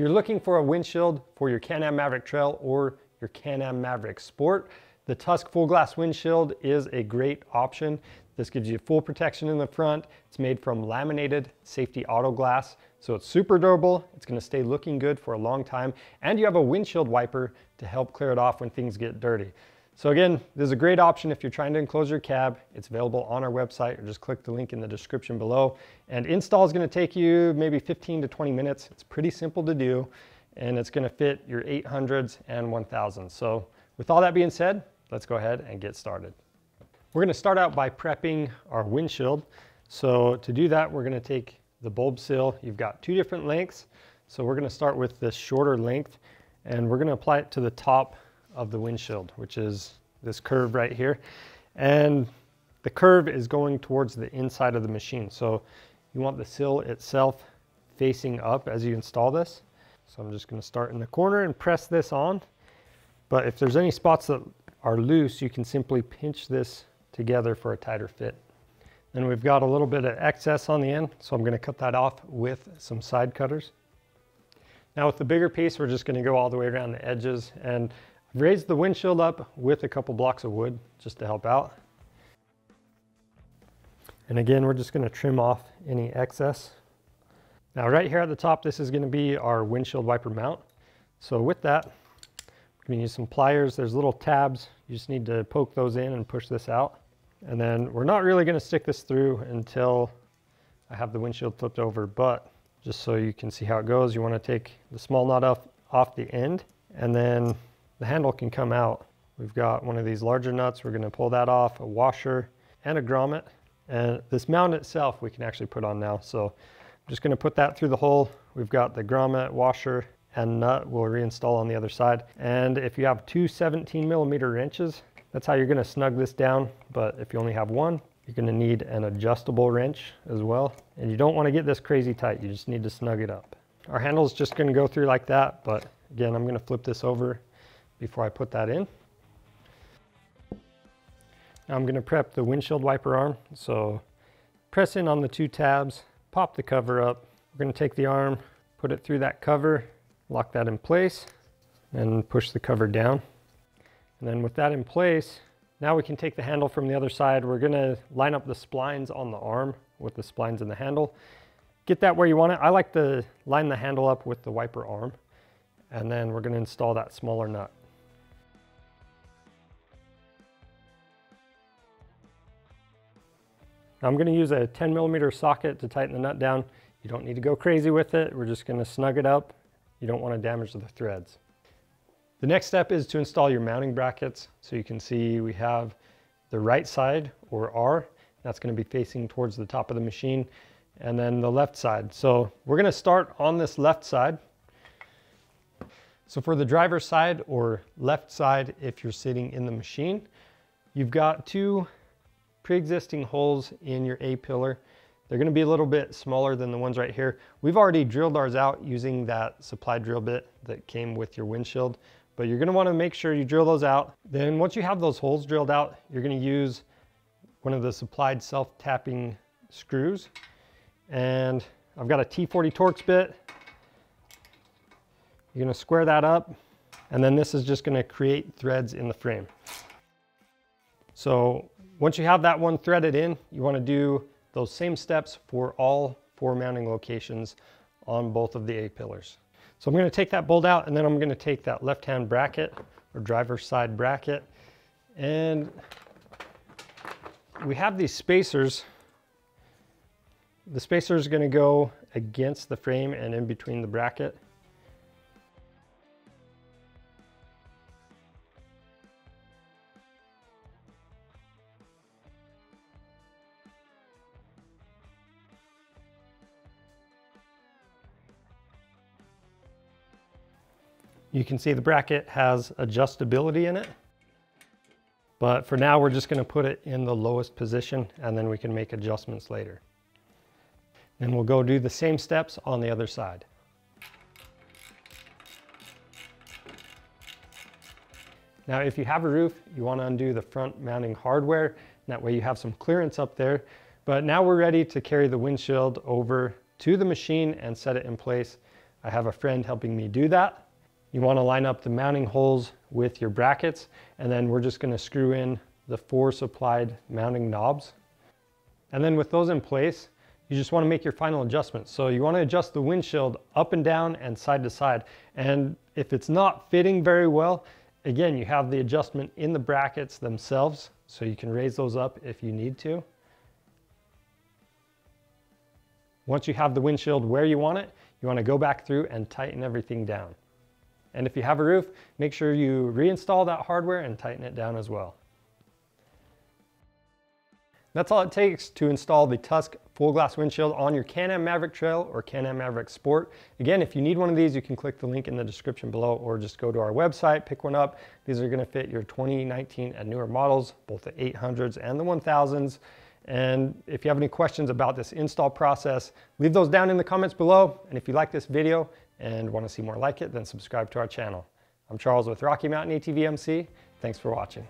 you're looking for a windshield for your Can-Am Maverick Trail or your Can-Am Maverick Sport, the Tusk full glass windshield is a great option. This gives you full protection in the front. It's made from laminated safety auto glass, so it's super durable. It's going to stay looking good for a long time, and you have a windshield wiper to help clear it off when things get dirty. So again, this is a great option if you're trying to enclose your cab. It's available on our website, or just click the link in the description below. And install is going to take you maybe 15 to 20 minutes. It's pretty simple to do, and it's going to fit your 800s and 1000s. So with all that being said, let's go ahead and get started. We're going to start out by prepping our windshield. So to do that, we're going to take the bulb seal. You've got two different lengths. So we're going to start with this shorter length, and we're going to apply it to the top of the windshield, which is this curve right here. And the curve is going towards the inside of the machine. So you want the sill itself facing up as you install this. So I'm just going to start in the corner and press this on. But if there's any spots that are loose, you can simply pinch this together for a tighter fit. Then we've got a little bit of excess on the end, so I'm going to cut that off with some side cutters. Now with the bigger piece, we're just going to go all the way around the edges, and I've raised the windshield up with a couple blocks of wood just to help out. And again, we're just going to trim off any excess. Now right here at the top, this is going to be our windshield wiper mount. So with that, we're going to use some pliers. There's little tabs. You just need to poke those in and push this out. And then we're not really going to stick this through until I have the windshield flipped over, but just so you can see how it goes, you want to take the small nut off the end, and then the handle can come out. We've got one of these larger nuts. We're going to pull that off, a washer and a grommet. And this mount itself we can actually put on now. So I'm just going to put that through the hole. We've got the grommet, washer, and nut we'll reinstall on the other side. And if you have two 17mm wrenches, that's how you're going to snug this down. But if you only have one, you're going to need an adjustable wrench as well. And you don't want to get this crazy tight. You just need to snug it up. Our handle is just going to go through like that. But again, I'm going to flip this over before I put that in. Now I'm going to prep the windshield wiper arm. So press in on the two tabs, pop the cover up. We're going to take the arm, put it through that cover, lock that in place, and push the cover down. And then with that in place, now we can take the handle from the other side. We're going to line up the splines on the arm with the splines in the handle. Get that where you want it. I like to line the handle up with the wiper arm, and then we're going to install that smaller nut. Now I'm going to use a 10mm socket to tighten the nut down. You don't need to go crazy with it. We're just going to snug it up. You don't want to damage the threads. The next step is to install your mounting brackets. So you can see we have the right side, or R, that's going to be facing towards the top of the machine, and then the left side. So we're going to start on this left side. So for the driver's side, or left side if you're sitting in the machine, you've got two pre-existing holes in your A-pillar. They're going to be a little bit smaller than the ones right here. We've already drilled ours out using that supply drill bit that came with your windshield, but you're going to want to make sure you drill those out. Then once you have those holes drilled out, you're going to use one of the supplied self-tapping screws. And I've got a T40 Torx bit. You're going to square that up, and then this is just going to create threads in the frame. So once you have that one threaded in, you want to do those same steps for all four mounting locations on both of the A-pillars. So I'm going to take that bolt out, and then I'm going to take that left-hand bracket, or driver's side bracket, and we have these spacers. The spacer is going to go against the frame and in between the bracket. You can see the bracket has adjustability in it, but for now we're just going to put it in the lowest position, and then we can make adjustments later. Then we'll go do the same steps on the other side. Now if you have a roof, you want to undo the front mounting hardware, and that way you have some clearance up there. But now we're ready to carry the windshield over to the machine and set it in place. I have a friend helping me do that. You want to line up the mounting holes with your brackets, and then we're just going to screw in the 4 supplied mounting knobs. And then with those in place, you just want to make your final adjustments. So you want to adjust the windshield up and down and side to side. And if it's not fitting very well, again, you have the adjustment in the brackets themselves, so you can raise those up if you need to. Once you have the windshield where you want it, you want to go back through and tighten everything down. And if you have a roof, make sure you reinstall that hardware and tighten it down as well. That's all it takes to install the Tusk full glass windshield on your Can-Am Maverick Trail or Can-Am Maverick Sport. Again, if you need one of these, you can click the link in the description below or just go to our website, pick one up. These are going to fit your 2019 and newer models, both the 800s and the 1000s. And if you have any questions about this install process, leave those down in the comments below. And if you like this video and want to see more like it, then subscribe to our channel. I'm Charles with Rocky Mountain ATV MC. Thanks for watching.